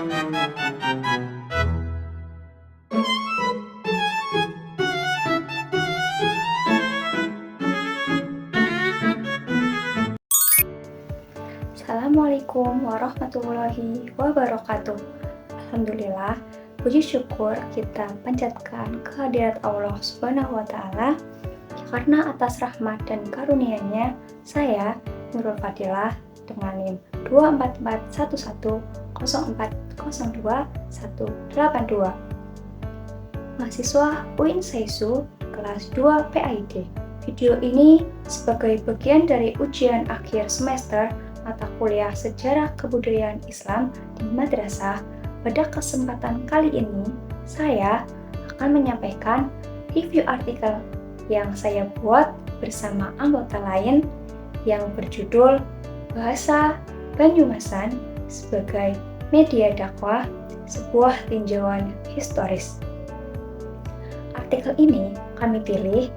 Assalamualaikum warahmatullahi wabarakatuh. Alhamdulillah, puji syukur kita panjatkan kehadirat Allah Subhanahu wa Ta'ala, karena atas rahmat dan karunia-Nya, saya Nurul Fadilah dengan NIM 2441104028182, mahasiswa UIN Saisu kelas 2 PAID. Video ini sebagai bagian dari ujian akhir semester mata kuliah Sejarah Kebudayaan Islam di Madrasah. Pada kesempatan kali ini, saya akan menyampaikan review artikel yang saya buat bersama anggota lain yang berjudul Bahasa Banyumasan sebagai Media Dakwah, Sebuah Tinjauan Historis. Artikel ini kami pilih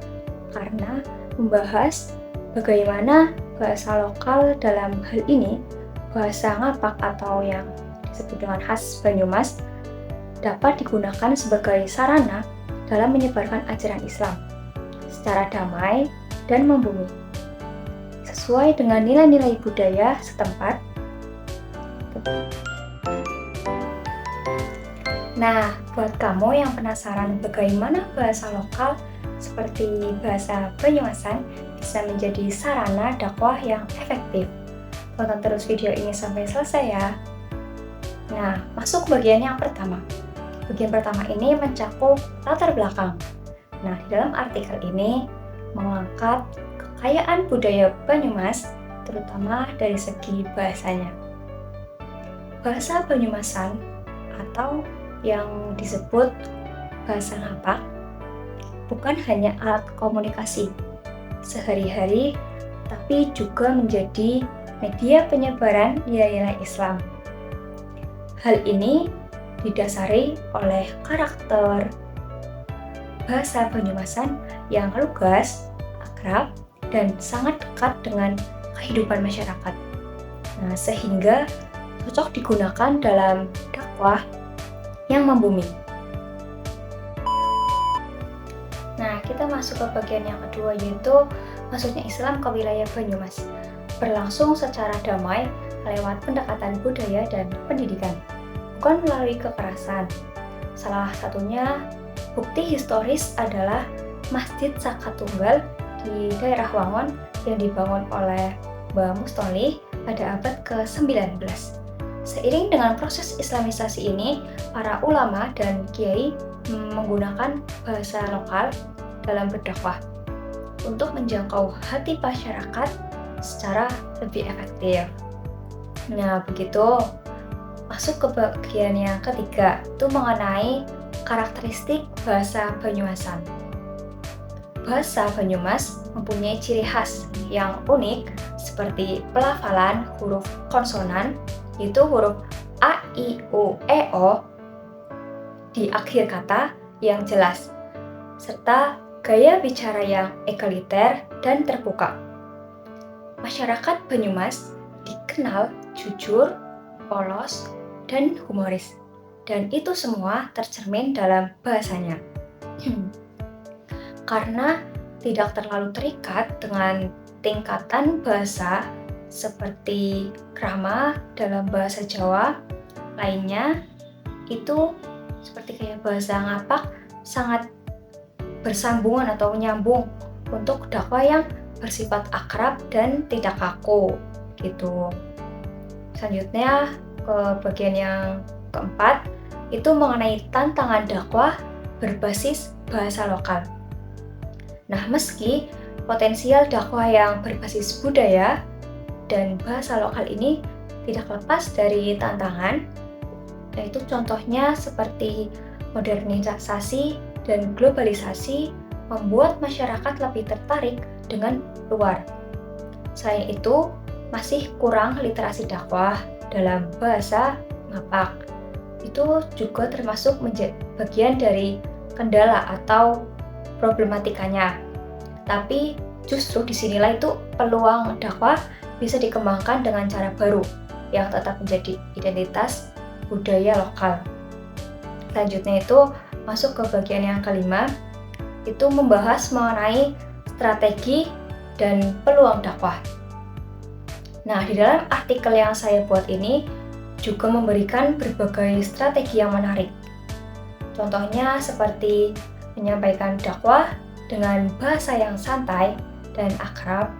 karena membahas bagaimana bahasa lokal dalam hal ini, bahasa ngapak atau yang disebut dengan khas Banyumas, dapat digunakan sebagai sarana dalam menyebarkan ajaran Islam secara damai dan membumi, sesuai dengan nilai-nilai budaya setempat. Nah, buat kamu yang penasaran bagaimana bahasa lokal seperti bahasa Banyumasan bisa menjadi sarana dakwah yang efektif, tonton terus video ini sampai selesai ya. Nah, masuk bagian yang pertama. Bagian pertama ini mencakup latar belakang. Nah, di dalam artikel ini mengangkat kekayaan budaya Banyumas, terutama dari segi bahasanya. Bahasa Banyumasan atau yang disebut bahasa ngapak bukan hanya alat komunikasi sehari-hari, tapi juga menjadi media penyebaran nilai-nilai Islam. Hal ini didasari oleh karakter bahasa Banyumasan yang lugas, akrab, dan sangat dekat dengan kehidupan masyarakat. Nah, sehingga cocok digunakan dalam dakwah yang membumi. Nah, kita masuk ke bagian yang kedua, yaitu masuknya Islam ke wilayah Banyumas, berlangsung secara damai lewat pendekatan budaya dan pendidikan, bukan melalui kekerasan. Salah satunya bukti historis adalah Masjid Saka Tunggal di daerah Wangon yang dibangun oleh Mbah Mustholih pada abad ke-19. Seiring dengan proses islamisasi ini, para ulama dan kiai menggunakan bahasa lokal dalam berdakwah untuk menjangkau hati masyarakat secara lebih efektif. Nah, begitu. Masuk ke bagian yang ketiga, itu mengenai karakteristik bahasa Banyumasan. Bahasa Banyumas mempunyai ciri khas yang unik seperti pelafalan huruf konsonan, yaitu huruf A, I, U, E, O di akhir kata yang jelas, serta gaya bicara yang egaliter dan terbuka. Masyarakat Banyumas dikenal jujur, polos, dan humoris, dan itu semua tercermin dalam bahasanya. Karena tidak terlalu terikat dengan tingkatan bahasa seperti krama dalam bahasa Jawa lainnya, itu seperti kayak bahasa ngapak sangat bersambungan atau menyambung untuk dakwah yang bersifat akrab dan tidak kaku gitu. Selanjutnya ke bagian yang keempat, itu mengenai tantangan dakwah berbasis bahasa lokal. Nah, meski potensial dakwah yang berbasis budaya dan bahasa lokal ini tidak lepas dari tantangan, yaitu contohnya seperti modernisasi dan globalisasi membuat masyarakat lebih tertarik dengan luar. Selain itu, masih kurang literasi dakwah dalam bahasa ngapak. Itu juga termasuk bagian dari kendala atau problematikanya. Tapi justru disinilah itu peluang dakwah bisa dikembangkan dengan cara baru yang tetap menjadi identitas budaya lokal. Selanjutnya itu masuk ke bagian yang kelima, itu membahas mengenai strategi dan peluang dakwah. Nah, di dalam artikel yang saya buat ini juga memberikan berbagai strategi yang menarik. Contohnya seperti menyampaikan dakwah dengan bahasa yang santai dan akrab.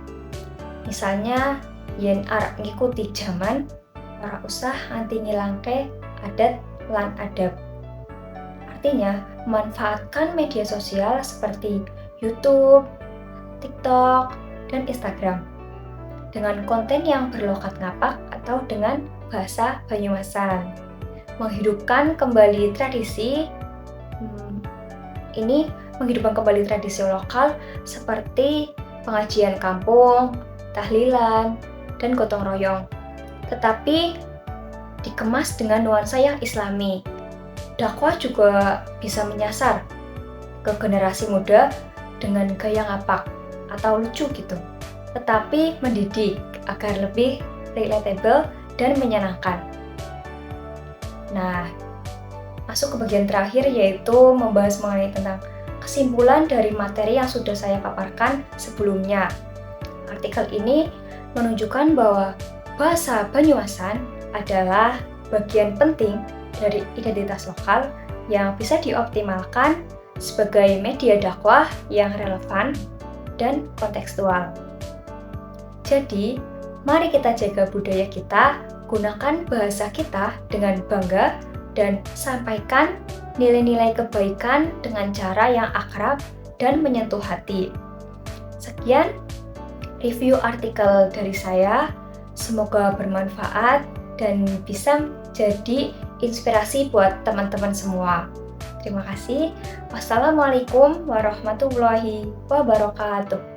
Misalnya, yen arep ngikuti zaman, ora usah nganti ngilangke adat lan adab. Artinya, memanfaatkan media sosial seperti YouTube, TikTok, dan Instagram dengan konten yang berlokat ngapak atau dengan bahasa Banyumasan. Menghidupkan kembali tradisi, ini menghidupkan kembali tradisi lokal seperti pengajian kampung, tahlilan, dan gotong royong. Tetapi dikemas dengan nuansa yang islami. Dakwah juga bisa menyasar ke generasi muda dengan gaya ngapak atau lucu gitu, tetapi mendidik agar lebih relatable dan menyenangkan. Nah, masuk ke bagian terakhir yaitu membahas mengenai tentang kesimpulan dari materi yang sudah saya paparkan sebelumnya. Artikel ini menunjukkan bahwa bahasa Banyumasan adalah bagian penting dari identitas lokal yang bisa dioptimalkan sebagai media dakwah yang relevan dan kontekstual. Jadi, mari kita jaga budaya kita, gunakan bahasa kita dengan bangga, dan sampaikan nilai-nilai kebaikan dengan cara yang akrab dan menyentuh hati. Sekian review artikel dari saya. Semoga bermanfaat dan bisa jadi inspirasi buat teman-teman semua. Terima kasih. Wassalamualaikum warahmatullahi wabarakatuh.